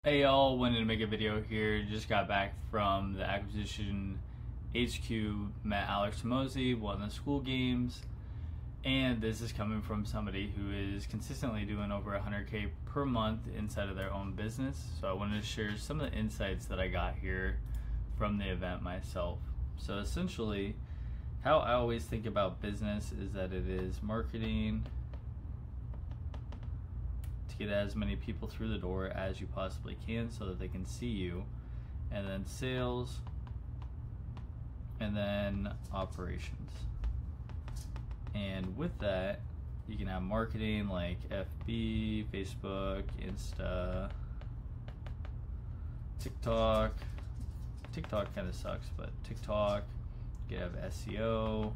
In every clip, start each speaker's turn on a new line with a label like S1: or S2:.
S1: Hey y'all, wanted to make a video here. Just got back from the acquisition HQ, met Alex Mosey, won the school games, and this is coming from somebody who is consistently doing over 100K per month inside of their own business. So I wanted to share some of the insights that I got here from the event myself. So essentially, how I always think about business is that it is marketing to get as many people through the door as you possibly can so that they can see you, and then sales, and then operations. And with that, you can have marketing like FB, Facebook, Insta, TikTok. TikTok kind of sucks, but TikTok. You could have SEO.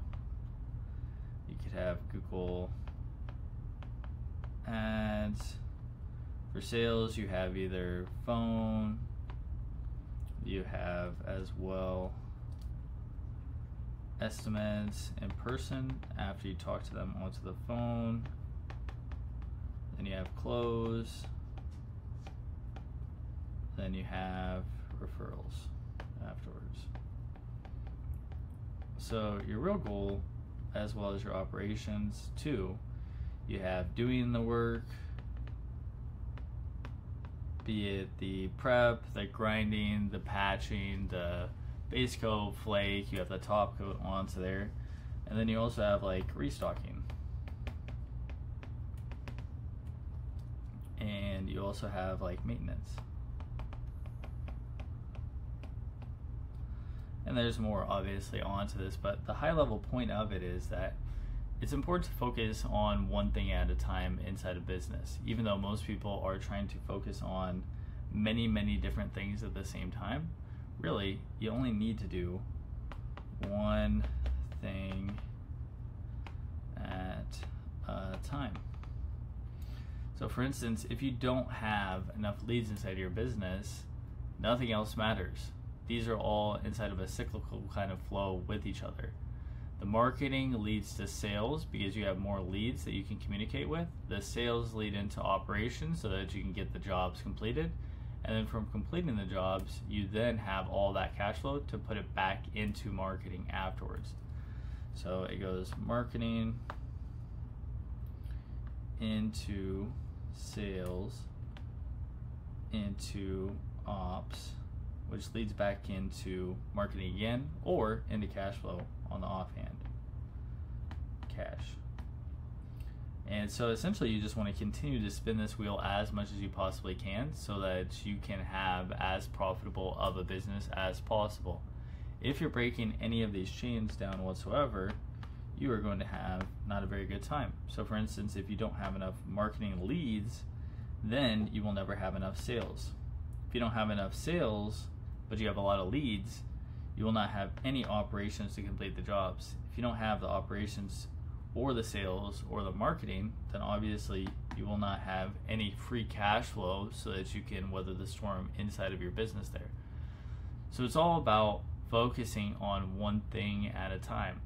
S1: You could have Google Ads. For sales, you have either phone, you have as well estimates in person after you talk to them onto the phone. Then you have close. Then you have referrals afterwards. So your real goal, as well as your operations too, you have doing the work, be it the prep, the grinding, the patching, the base coat, flake, you have the top coat onto there, and then you also have like restocking, and you also have like maintenance, and there's more obviously onto this, but the high level point of it is that it's important to focus on one thing at a time inside a business, even though most people are trying to focus on many different things at the same time. Really, you only need to do one thing at a time. So for instance, if you don't have enough leads inside of your business, nothing else matters. These are all inside of a cyclical kind of flow with each other. The marketing leads to sales because you have more leads that you can communicate with. The sales lead into operations so that you can get the jobs completed. And then from completing the jobs, you then have all that cash flow to put it back into marketing afterwards. So it goes marketing into sales into ops, which leads back into marketing again, or into cash flow on the offhand, cash. And so essentially you just want to continue to spin this wheel as much as you possibly can so that you can have as profitable of a business as possible. If you're breaking any of these chains down whatsoever, you are going to have not a very good time. So for instance, if you don't have enough marketing leads, then you will never have enough sales. If you don't have enough sales, but you have a lot of leads, you will not have any operations to complete the jobs. If you don't have the operations or the sales or the marketing, then obviously you will not have any free cash flow so that you can weather the storm inside of your business there. So it's all about focusing on one thing at a time.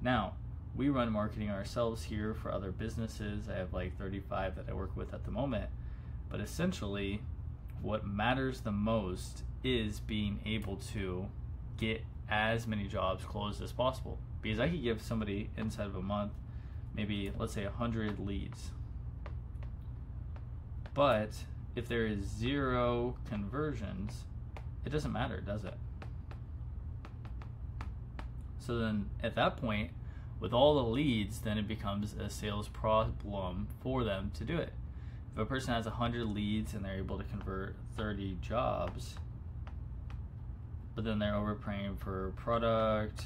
S1: Now, we run marketing ourselves here for other businesses. I have like 35 that I work with at the moment, but essentially what matters the most is being able to get as many jobs closed as possible, because I could give somebody inside of a month maybe, let's say, 100 leads, but if there is 0 conversions, it doesn't matter, does it? So then at that point, with all the leads, then it becomes a sales problem for them to do it. If a person has 100 leads and they're able to convert 30 jobs, but then they're overpaying for product,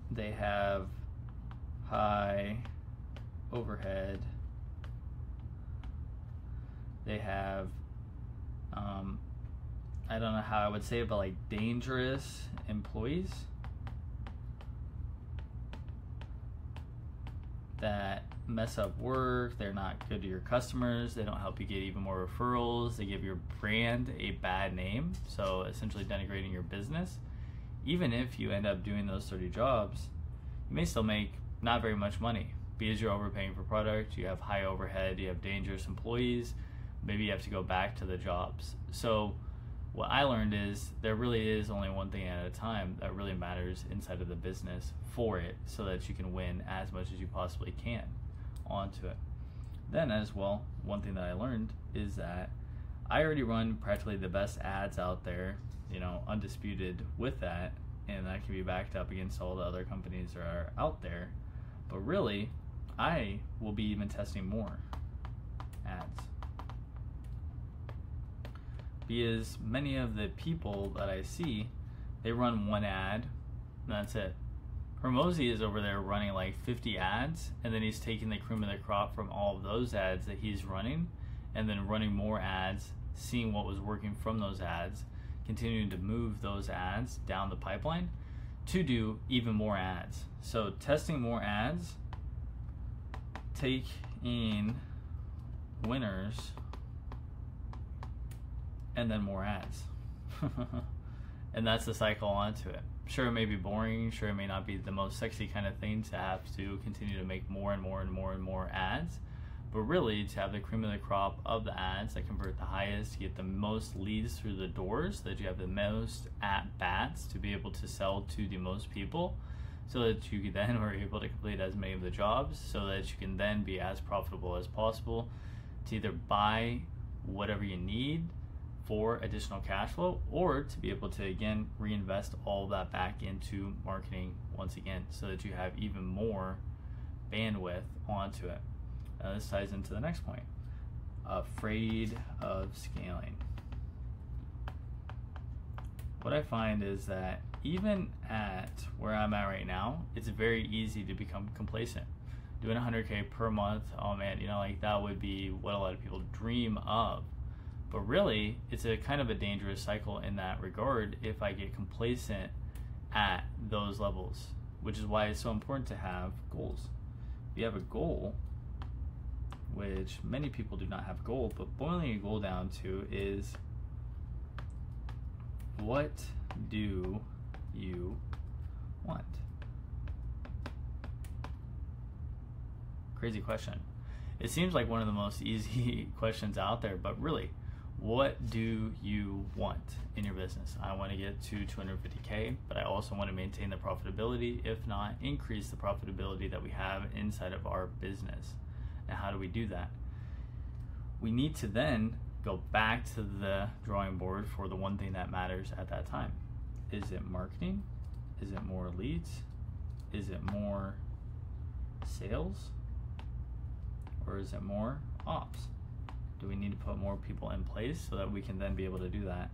S1: they have high overhead, they have I don't know how I would say it, but like dangerous employees that mess up work, they're not good to your customers, they don't help you get even more referrals, they give your brand a bad name, so essentially denigrating your business. Even if you end up doing those 30 jobs, you may still make not very much money. because you're overpaying for product, you have high overhead, you have dangerous employees, maybe you have to go back to the jobs. So what I learned is there really is only one thing at a time that really matters inside of the business for it, so that you can win as much as you possibly can onto it. Then as well, one thing that I learned is that I already run practically the best ads out there, undisputed with that, and that can be backed up against all the other companies that are out there. But really, I will be even testing more ads, because many of the people that I see, they run one ad and that's it. Hormozi is over there running like 50 ads, and then he's taking the cream of the crop from all of those ads that he's running, and then running more ads, seeing what was working from those ads, continuing to move those ads down the pipeline to do even more ads. So testing more ads, taking winners, and then more ads. And that's the cycle onto it. Sure, it may be boring, sure it may not be the most sexy kind of thing to have to continue to make more and more and more and more ads, but really to have the cream of the crop of the ads that convert the highest, to get the most leads through the doors, that you have the most at-bats to be able to sell to the most people, so that you then are able to complete as many of the jobs, so that you can then be as profitable as possible to either buy whatever you need for additional cash flow, or to be able to again reinvest all of that back into marketing once again, so that you have even more bandwidth onto it. Now this ties into the next point: afraid of scaling. What I find is that even at where I'm at right now, it's very easy to become complacent. Doing 100K per month, oh man, like that would be what a lot of people dream of. But really, it's a kind of a dangerous cycle in that regard if I get complacent at those levels, which is why it's so important to have goals. If you have a goal, which many people do not have a goal, but boiling a goal down to is, what do you want? Crazy question. It seems like one of the most easy questions out there, but really, what do you want in your business? I want to get to 250K, but I also want to maintain the profitability, if not increase the profitability that we have inside of our business. Now, how do we do that? We need to then go back to the drawing board for the one thing that matters at that time. Is it marketing? Is it more leads? Is it more sales? Or is it more ops? Do we need to put more people in place so that we can then be able to do that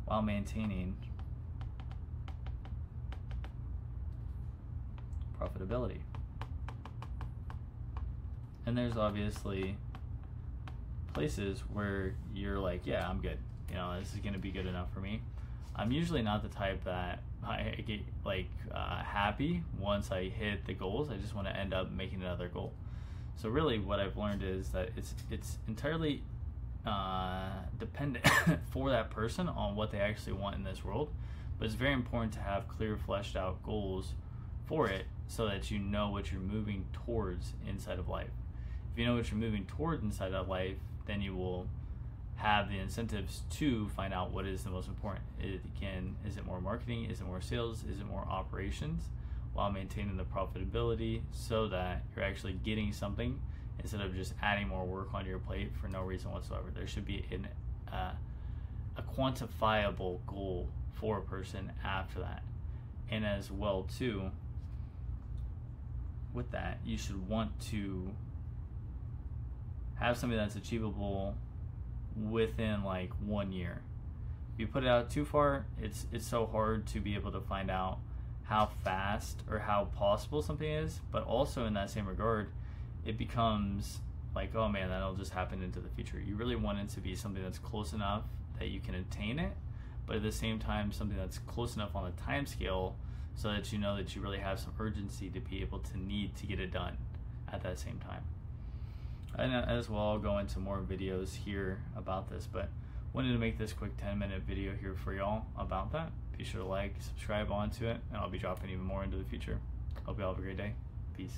S1: while maintaining profitability? And there's obviously places where you're like, yeah, I'm good. This is going to be good enough for me. I'm usually not the type that I get happy once I hit the goals. I just want to end up making another goal. So really what I've learned is that it's entirely dependent for that person on what they actually want in this world, but it's very important to have clear, fleshed out goals for it, so that you know what you're moving towards inside of life. If you know what you're moving towards inside of life, then you will have the incentives to find out what is the most important. Is it more marketing? Is it more sales? Is it more operations? While maintaining the profitability, so that you're actually getting something instead of just adding more work onto your plate for no reason whatsoever. There should be a quantifiable goal for a person after that. And as well too, with that, you should want to have something that's achievable within like 1 year. If you put it out too far, it's so hard to be able to find out how fast or how possible something is. But also in that same regard, it becomes like, oh man, that'll just happen into the future. You really want it to be something that's close enough that you can attain it, but at the same time something that's close enough on the time scale so that you know that you really have some urgency to be able to need to get it done at that same time. And as well, I'll go into more videos here about this, but wanted to make this quick 10-minute video here for y'all about that. Be sure to like, subscribe onto it, and I'll be dropping even more into the future. Hope you all have a great day. Peace.